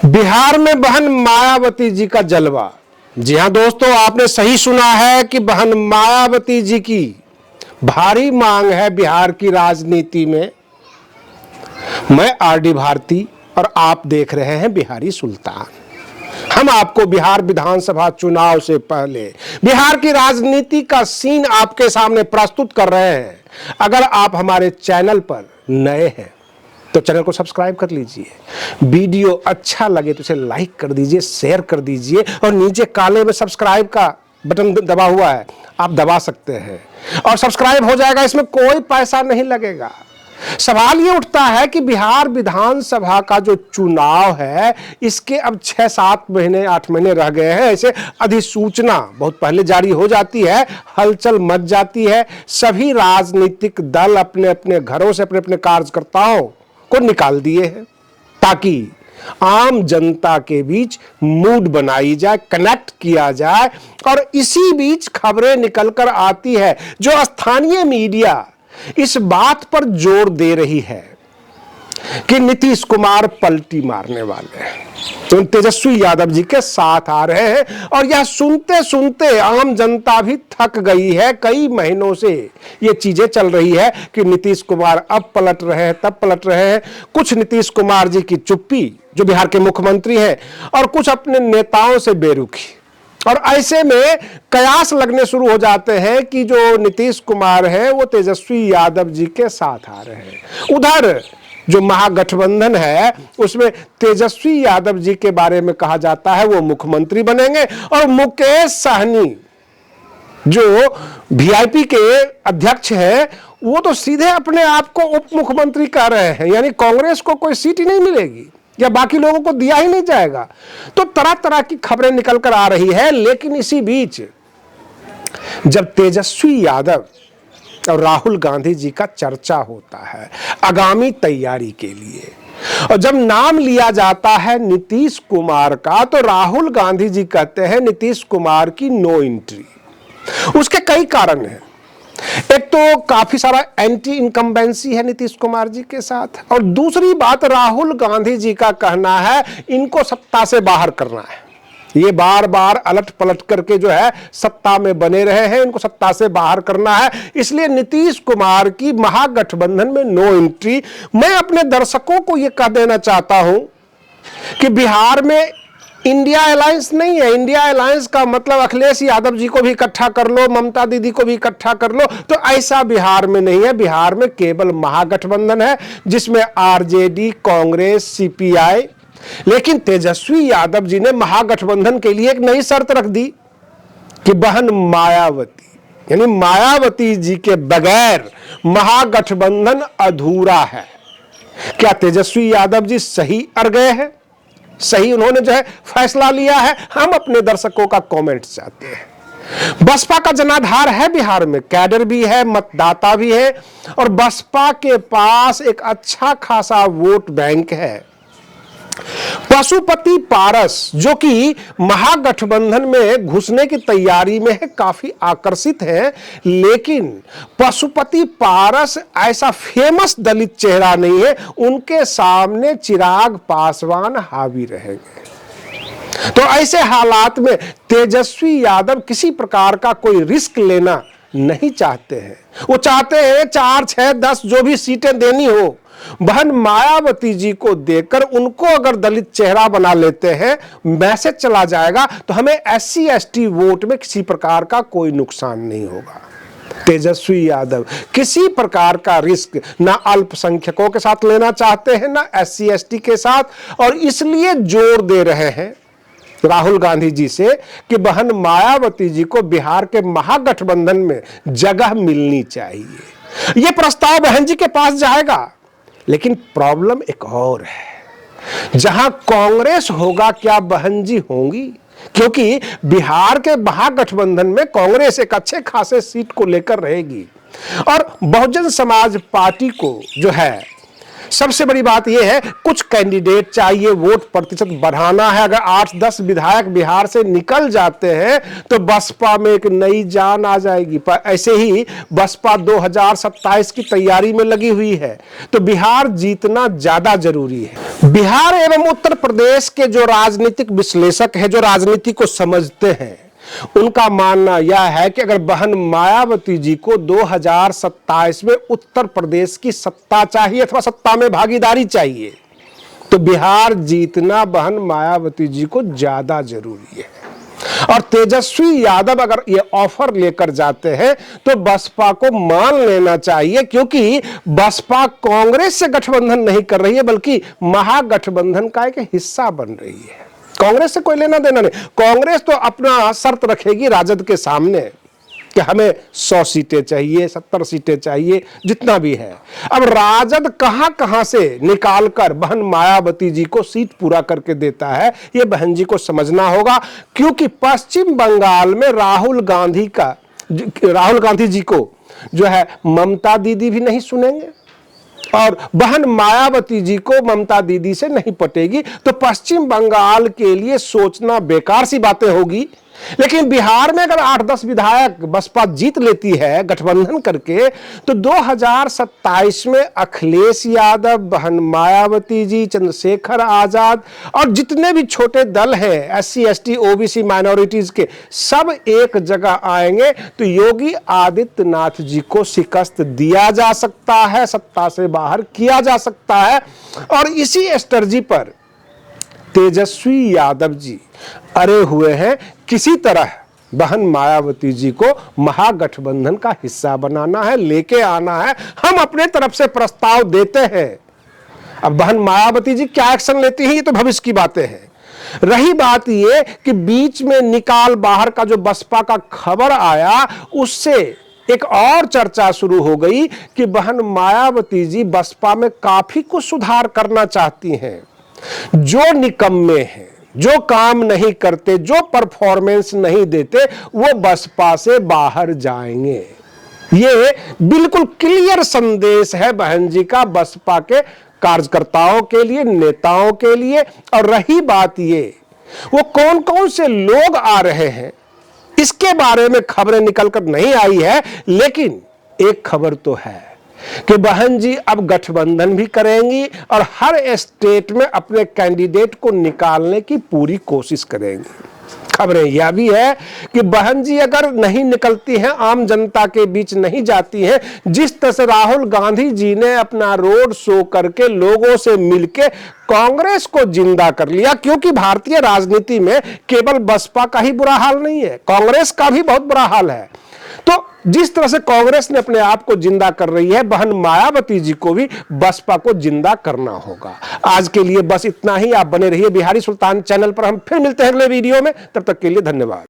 बिहार में बहन मायावती जी का जलवा। जी हां दोस्तों, आपने सही सुना है कि बहन मायावती जी की भारी मांग है बिहार की राजनीति में। मैं आरडी भारती और आप देख रहे हैं बिहारी सुल्तान। हम आपको बिहार विधानसभा चुनाव से पहले बिहार की राजनीति का सीन आपके सामने प्रस्तुत कर रहे हैं। अगर आप हमारे चैनल पर नए हैं तो चैनल को सब्सक्राइब कर लीजिए, वीडियो अच्छा लगे तो इसे लाइक कर दीजिए, शेयर कर दीजिए और नीचे काले में सब्सक्राइब का बटन दबा हुआ है, आप दबा सकते हैं और सब्सक्राइब हो जाएगा। इसमें कोई पैसा नहीं लगेगा। सवाल ये उठता है कि बिहार विधानसभा का जो चुनाव है इसके अब 6-7 महीने 8 महीने रह गए हैं। ऐसे अधिसूचना बहुत पहले जारी हो जाती है, हलचल मच जाती है, सभी राजनीतिक दल अपने अपने घरों से अपने अपने कार्यकर्ताओं को निकाल दिए हैं ताकि आम जनता के बीच मूड बनाई जाए, कनेक्ट किया जाए। और इसी बीच खबरें निकलकर आती है, जो स्थानीय मीडिया इस बात पर जोर दे रही है कि नीतीश कुमार पलटी मारने वाले हैं, तो तेजस्वी यादव जी के साथ आ रहे हैं। और यह सुनते सुनते आम जनता भी थक गई है। कई महीनों से ये चीजें चल रही है कि नीतीश कुमार अब पलट रहे हैं, तब पलट रहे हैं। कुछ नीतीश कुमार जी की चुप्पी, जो बिहार के मुख्यमंत्री हैं, और कुछ अपने नेताओं से बेरुखी। और ऐसे में कयास लगने शुरू हो जाते हैं कि जो नीतीश कुमार है वो तेजस्वी यादव जी के साथ आ रहे हैं। उधर जो महागठबंधन है उसमें तेजस्वी यादव जी के बारे में कहा जाता है वो मुख्यमंत्री बनेंगे, और मुकेश सहनी जो वीआईपी के अध्यक्ष हैं वो तो सीधे अपने आप को उप मुख्यमंत्री कह रहे हैं, यानी कांग्रेस को कोई सीट ही नहीं मिलेगी या बाकी लोगों को दिया ही नहीं जाएगा। तो तरह तरह की खबरें निकल कर आ रही है। लेकिन इसी बीच जब तेजस्वी यादव और राहुल गांधी जी का चर्चा होता है आगामी तैयारी के लिए, और जब नाम लिया जाता है नीतीश कुमार का, तो राहुल गांधी जी कहते हैं नीतीश कुमार की नो एंट्री। उसके कई कारण हैं। एक तो काफी सारा एंटी इनकम्बेंसी है नीतीश कुमार जी के साथ, और दूसरी बात राहुल गांधी जी का कहना है इनको सत्ता से बाहर करना है। ये बार बार अलट पलट करके जो है सत्ता में बने रहे हैं, इनको सत्ता से बाहर करना है। इसलिए नीतीश कुमार की महागठबंधन में नो एंट्री। मैं अपने दर्शकों को यह कह देना चाहता हूं कि बिहार में इंडिया अलायंस नहीं है। इंडिया अलायंस का मतलब अखिलेश यादव जी को भी इकट्ठा कर लो, ममता दीदी को भी इकट्ठा कर लो, तो ऐसा बिहार में नहीं है। बिहार में केवल महागठबंधन है जिसमें आरजेडी, कांग्रेस, सीपीआई। लेकिन तेजस्वी यादव जी ने महागठबंधन के लिए एक नई शर्त रख दी कि बहन मायावती, यानी मायावती जी के बगैर महागठबंधन अधूरा है। क्या तेजस्वी यादव जी सही अड़ गए हैं? सही उन्होंने जो है फैसला लिया है? हम अपने दर्शकों का कमेंट चाहते हैं। बसपा का जनाधार है बिहार में, कैडर भी है, मतदाता भी है, और बसपा के पास एक अच्छा खासा वोट बैंक है। पशुपति पारस जो कि महागठबंधन में घुसने की तैयारी में है, काफी आकर्षित है। लेकिन पशुपति पारस ऐसा फेमस दलित चेहरा नहीं है, उनके सामने चिराग पासवान हावी रहेंगे। तो ऐसे हालात में तेजस्वी यादव किसी प्रकार का कोई रिस्क लेना नहीं चाहते हैं। वो चाहते हैं 4, 6, 10 जो भी सीटें देनी हो, बहन मायावती जी को देकर उनको अगर दलित चेहरा बना लेते हैं, मैसेज चला जाएगा तो हमें एससी एसटी वोट में किसी प्रकार का कोई नुकसान नहीं होगा। तेजस्वी यादव किसी प्रकार का रिस्क ना अल्पसंख्यकों के साथ लेना चाहते हैं, ना एससी एसटी के साथ, और इसलिए जोर दे रहे हैं राहुल गांधी जी से कि बहन मायावती जी को बिहार के महागठबंधन में जगह मिलनी चाहिए। यह प्रस्ताव बहन जी के पास जाएगा। लेकिन प्रॉब्लम एक और है, जहां कांग्रेस होगा क्या बहन जी होंगी? क्योंकि बिहार के महागठबंधन में कांग्रेस एक अच्छे खासे सीट को लेकर रहेगी, और बहुजन समाज पार्टी को जो है सबसे बड़ी बात यह है, कुछ कैंडिडेट चाहिए वोट प्रतिशत बढ़ाना है। अगर 8-10 विधायक बिहार से निकल जाते हैं तो बसपा में एक नई जान आ जाएगी। पर ऐसे ही बसपा 2027 की तैयारी में लगी हुई है, तो बिहार जीतना ज्यादा जरूरी है। बिहार एवं उत्तर प्रदेश के जो राजनीतिक विश्लेषक हैं, जो राजनीति को समझते हैं, उनका मानना यह है कि अगर बहन मायावती जी को 2027 में उत्तर प्रदेश की सत्ता चाहिए अथवा सत्ता में भागीदारी चाहिए, तो बिहार जीतना बहन मायावती जी को ज्यादा जरूरी है। और तेजस्वी यादव अगर ये ऑफर लेकर जाते हैं तो बसपा को मान लेना चाहिए, क्योंकि बसपा कांग्रेस से गठबंधन नहीं कर रही है, बल्कि महागठबंधन का एक हिस्सा बन रही है। कांग्रेस से कोई लेना देना नहीं। कांग्रेस तो अपना शर्त रखेगी राजद के सामने कि हमें 100 सीटें चाहिए, 70 सीटें चाहिए, जितना भी है। अब राजद कहां कहां से निकालकर बहन मायावती जी को सीट पूरा करके देता है, ये बहन जी को समझना होगा। क्योंकि पश्चिम बंगाल में राहुल गांधी जी को जो है ममता दीदी भी नहीं सुनेंगे, और बहन मायावती जी को ममता दीदी से नहीं पटेगी, तो पश्चिम बंगाल के लिए सोचना बेकार सी बातें होगी। लेकिन बिहार में अगर 8-10 विधायक बसपा जीत लेती है गठबंधन करके, तो 2027 में अखिलेश यादव, बहन मायावती जी, चंद्रशेखर आजाद और जितने भी छोटे दल हैं SC ST OBC माइनॉरिटीज के, सब एक जगह आएंगे तो योगी आदित्यनाथ जी को शिकस्त दिया जा सकता है, सत्ता से बाहर किया जा सकता है। और इसी स्ट्रेटजी पर तेजस्वी यादव जी अड़े हुए हैं, किसी तरह बहन मायावती जी को महागठबंधन का हिस्सा बनाना है, लेके आना है। हम अपने तरफ से प्रस्ताव देते हैं। अब बहन मायावती जी क्या एक्शन लेती हैं, ये तो भविष्य की बातें हैं। रही बात ये कि बीच में निकाल बाहर का जो बसपा का खबर आया, उससे एक और चर्चा शुरू हो गई कि बहन मायावती जी बसपा में काफी कुछ सुधार करना चाहती हैं। जो निकम्मे हैं, जो काम नहीं करते, जो परफॉर्मेंस नहीं देते, वो बसपा से बाहर जाएंगे। ये बिल्कुल क्लियर संदेश है बहन जी का बसपा के कार्यकर्ताओं के लिए, नेताओं के लिए। और रही बात ये, वो कौन कौन से लोग आ रहे हैं, इसके बारे में खबरें निकलकर नहीं आई है, लेकिन एक खबर तो है कि बहन जी अब गठबंधन भी करेंगी और हर स्टेट में अपने कैंडिडेट को निकालने की पूरी कोशिश करेंगी। खबरें यह भी है कि बहन जी अगर नहीं निकलती हैं, आम जनता के बीच नहीं जाती हैं, जिस तरह से राहुल गांधी जी ने अपना रोड शो करके लोगों से मिलके कांग्रेस को जिंदा कर लिया, क्योंकि भारतीय राजनीति में केवल बसपा का ही बुरा हाल नहीं है, कांग्रेस का भी बहुत बुरा हाल है। तो जिस तरह से कांग्रेस ने अपने आप को जिंदा कर रही है, बहन मायावती जी को भी बसपा को जिंदा करना होगा। आज के लिए बस इतना ही। आप बने रहिए बिहारी सुल्तान चैनल पर। हम फिर मिलते हैं अगले वीडियो में, तब तक के लिए धन्यवाद।